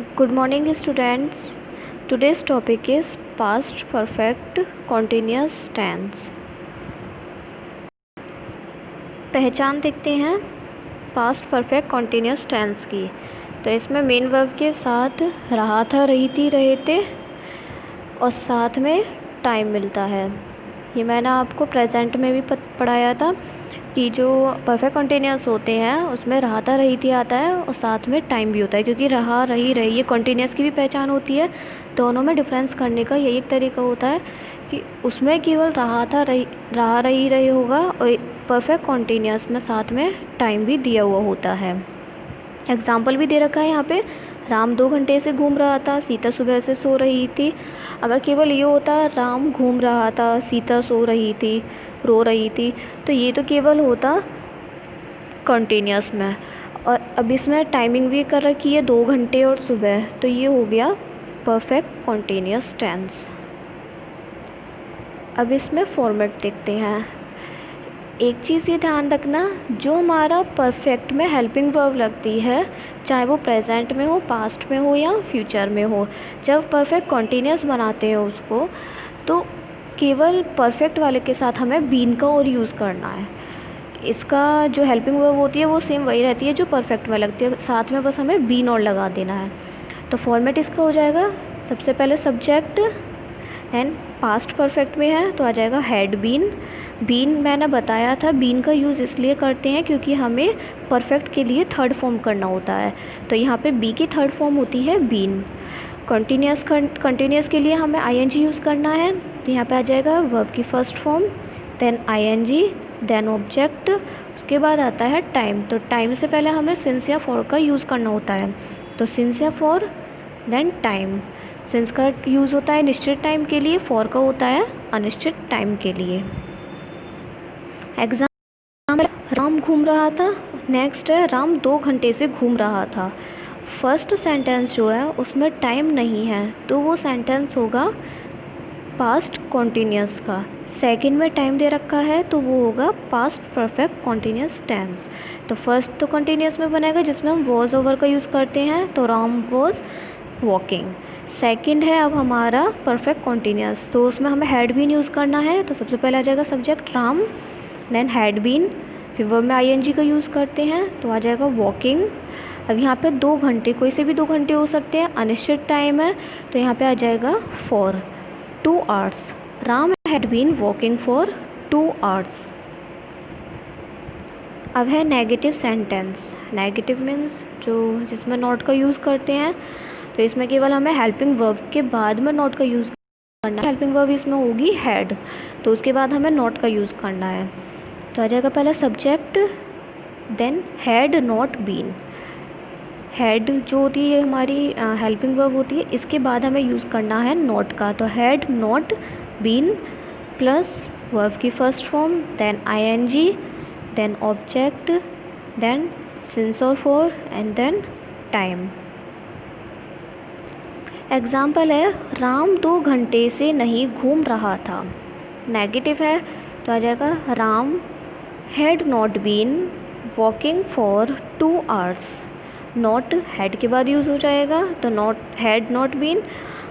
Good morning, students. Today's topic is past perfect continuous tense. पहचान देखते हैं past perfect continuous tense की। तो इसमें मेन वर्ब के साथ रहा था, रही थी, रहे थे और साथ में टाइम मिलता है। ये मैंने आपको प्रेजेंट में भी पढ़ाया था कि जो परफेक्ट कॉन्टीन्यूस होते हैं उसमें रहा था, रही थी आता है और साथ में टाइम भी होता है, क्योंकि रहा, रही, रही ये कॉन्टीन्यूस की भी पहचान होती है। दोनों में डिफरेंस करने का यही एक तरीका होता है कि उसमें केवल रहा था, रहा, रही, रही होगा और परफेक्ट कॉन्टीन्यूस में साथ में टाइम भी दिया हुआ होता है। एग्जाम्पल भी दे रखा है यहाँ पे। राम 2 घंटे से घूम रहा था, सीता सुबह से सो रही थी। अगर केवल ये होता राम घूम रहा था, सीता सो रही थी, रो रही थी, तो ये तो केवल होता कंटिन्यूस में। और अब इसमें टाइमिंग भी कर रखी है 2 घंटे और सुबह, तो ये हो गया परफेक्ट कॉन्टीन्यूस टेंस। अब इसमें फॉर्मेट देखते हैं। एक चीज़ ये ध्यान रखना, जो हमारा परफेक्ट में हेल्पिंग वर्ब लगती है, चाहे वो प्रेजेंट में हो, पास्ट में हो या फ्यूचर में हो, जब परफेक्ट कॉन्टीन्यूस बनाते हैं उसको, तो केवल परफेक्ट वाले के साथ हमें बीन का और यूज़ करना है। इसका जो हेल्पिंग वर्ब होती है वो सेम वही रहती है जो परफेक्ट में लगती है, साथ में बस हमें बीन और लगा देना है। तो फॉर्मेट इसका हो जाएगा, सबसे पहले सब्जेक्ट एंड पास्ट परफेक्ट में है तो आ जाएगा हैड बीन। बीन मैंने बताया था, बीन का यूज़ इसलिए करते हैं क्योंकि हमें परफेक्ट के लिए थर्ड फॉर्म करना होता है, तो यहाँ पे बी की थर्ड फॉर्म होती है बीन। कंटिन्यूस के लिए हमें आईएनजी यूज़ करना है, तो यहाँ पे आ जाएगा वर्ब की first form, then ING, then object, उसके बाद आता है टाइम। तो टाइम से पहले हमें सिंस या फॉर का यूज़ करना होता है, तो सिंस या फॉर, देन टाइम। सिंस का यूज़ होता है निश्चित टाइम के लिए, फॉर का होता है अनिश्चित टाइम के लिए। एग्जाम्पल, राम घूम रहा था। नेक्स्ट है राम 2 घंटे से घूम रहा था। फर्स्ट सेंटेंस जो है उसमें टाइम नहीं है, तो वो सेंटेंस होगा पास्ट कॉन्टीन्यूस का। सेकंड में टाइम दे रखा है तो वो होगा पास्ट परफेक्ट कॉन्टीन्यूस टेंस। तो फर्स्ट तो कॉन्टीन्यूस में बनेगा जिसमें हम वॉज ओवर का यूज़ करते हैं, तो राम वॉज वॉकिंग। सेकंड है अब हमारा परफेक्ट कॉन्टीन्यूस, तो उसमें हमें हैड बीन यूज़ करना है, तो सबसे पहले आ जाएगा subject Ram, then had been, फिर वर्ब में आईएनजी का यूज़ करते हैं तो आ जाएगा वॉकिंग। अब यहाँ पे 2 घंटे, कोई से भी 2 घंटे हो सकते हैं, अनिश्चित टाइम है, तो यहाँ पे आ जाएगा for 2 hours. Ram had been walking for 2 hours. अब है नेगेटिव सेंटेंस। नेगेटिव मीन्स जो जिसमें नॉट का यूज़ करते हैं, तो इसमें केवल हमें हेल्पिंग वर्ब के बाद में नॉट का यूज़ करना है। हेल्पिंग वर्ब इसमें होगी हैड, तो उसके बाद हमें नॉट का यूज़ करना है। तो आ जाएगा पहले subject, then had not been. Had जो होती है हमारी हेल्पिंग वर्ब होती है, इसके बाद हमें यूज़ करना है नॉट का, तो had not been plus verb की first form, then ING, then object, then since और for and then time. Example है राम 2 घंटे से नहीं घूम रहा था। नेगेटिव है तो आ जाएगा Ram had not been walking for 2 hours. Not had के बाद यूज़ हो जाएगा, तो नॉट हैड नॉट बीन।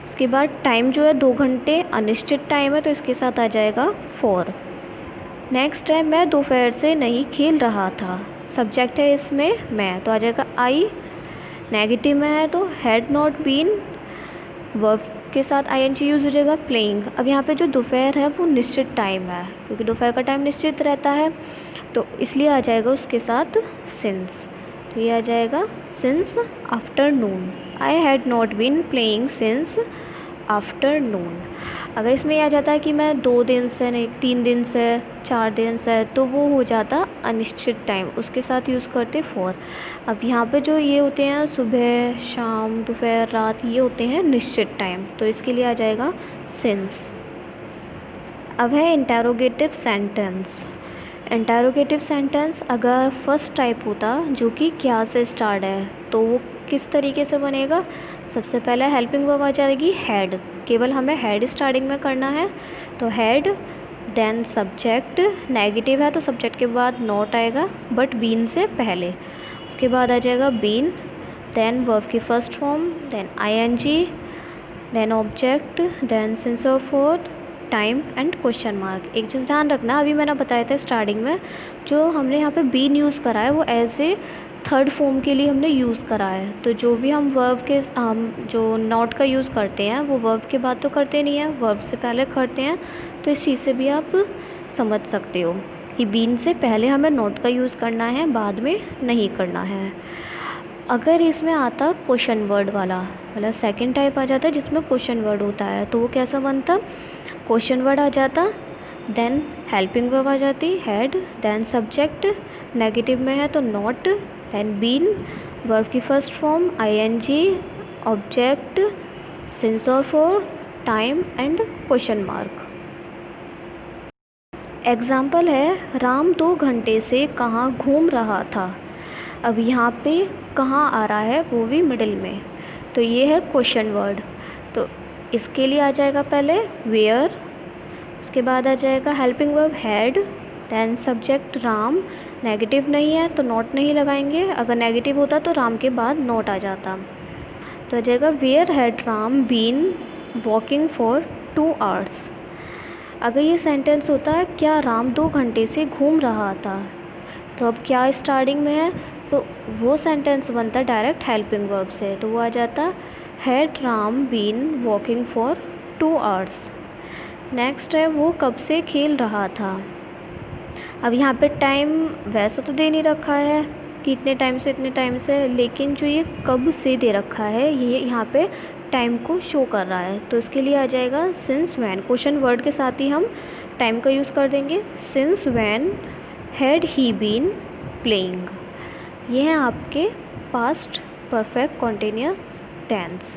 उसके बाद टाइम जो है 2 घंटे अनिश्चित टाइम है, तो इसके साथ आ जाएगा फॉर। नेक्स्ट है मैं दोपहर से नहीं खेल रहा था। सब्जेक्ट है इसमें मैं, तो आ जाएगा आई। नेगेटिव में है तो हैड नॉट बीन, वर्ब के साथ आईएनजी यूज़ हो जाएगा प्लेइंग। अब यहाँ पे जो दोपहर है वो निश्चित टाइम है, क्योंकि दोपहर का टाइम निश्चित रहता है, तो इसलिए आ जाएगा उसके साथ सिंस। तो ये आ जाएगा since afternoon. I had not been playing since afternoon. अगर इसमें यह आ जाता है कि मैं 2 दिन से नहीं, 3 दिन से, 4 दिन से, तो वो हो जाता अनिश्चित टाइम, उसके साथ यूज़ करते फॉर। अब यहाँ पे जो ये होते हैं सुबह, शाम, दोपहर, रात, ये होते हैं निश्चित टाइम, तो इसके लिए आ जाएगा सिंस। अब है इंटेरोगेटिव सेंटेंस। इंटेरोगेटिव सेंटेंस अगर फर्स्ट टाइप होता जो कि क्या से स्टार्ट है, तो वो किस तरीके से बनेगा। सबसे पहले हेल्पिंग वर्ब आ जाएगी हैड, केवल हमें हैड स्टार्टिंग में करना है, तो हैड, देन सब्जेक्ट। नेगेटिव है तो सब्जेक्ट के बाद नॉट आएगा, बट बीन से पहले। उसके बाद आ जाएगा बीन, देन वर्ब की first form, then ING, then object, then sense of word, time and question mark. एक चीज़ ध्यान रखना, अभी मैंने बताया था स्टार्टिंग में, जो हमने यहाँ पे बीन यूज़ करा है वो एज ए थर्ड फॉर्म के लिए हमने यूज़ करा है। तो जो भी हम वर्ब के जो नॉट का यूज़ करते हैं वो वर्ब के बाद तो करते नहीं हैं, वर्ब से पहले करते हैं। तो इस चीज़ से भी आप समझ सकते हो कि बीन से पहले हमें नॉट का यूज़ करना है, बाद में नहीं करना है। अगर इसमें आता क्वेश्चन वर्ड वाला, मतलब सेकंड टाइप आ जाता है जिसमें क्वेश्चन वर्ड होता है, तो वो कैसा बनता? क्वेश्चन वर्ड आ जाता, देन हेल्पिंग वर्ब आ जाती हैड, देन सब्जेक्ट, नेगेटिव में है तो नॉट, देन बीन, वर्ब की first form ING, object, sense of word, time and question mark. Example है, राम 2 घंटे से कहाँ घूम रहा था। अब यहाँ पे कहाँ आ रहा है, वो भी मिडिल में, तो ये है क्वेश्चन वर्ड। तो इसके लिए आ जाएगा पहले वेयर, उसके बाद आ जाएगा helping verb had, then subject Ram, negative नहीं है तो नॉट नहीं लगाएंगे, अगर नेगेटिव होता तो राम के बाद नॉट आ जाता। तो आ जाएगा where had Ram been walking for 2 hours. अगर ये सेंटेंस होता है क्या राम 2 घंटे से घूम रहा था, तो अब क्या स्टार्टिंग में है, तो वो सेंटेंस बनता है डायरेक्ट हेल्पिंग वर्ब से, तो वो आ जाता had Ram been walking for 2 hours. Next है वो कब से खेल रहा था। अब यहाँ पे टाइम वैसे तो दे नहीं रखा है कि इतने टाइम से इतने टाइम से, लेकिन जो ये कब से दे रखा है ये यहाँ पे टाइम को शो कर रहा है, तो इसके लिए आ जाएगा सिंस व्हेन। क्वेश्चन वर्ड के साथ ही हम टाइम का यूज़ कर देंगे। Since when had he been playing. ये है आपके पास्ट परफेक्ट कॉन्टिन्यूअस टेंस।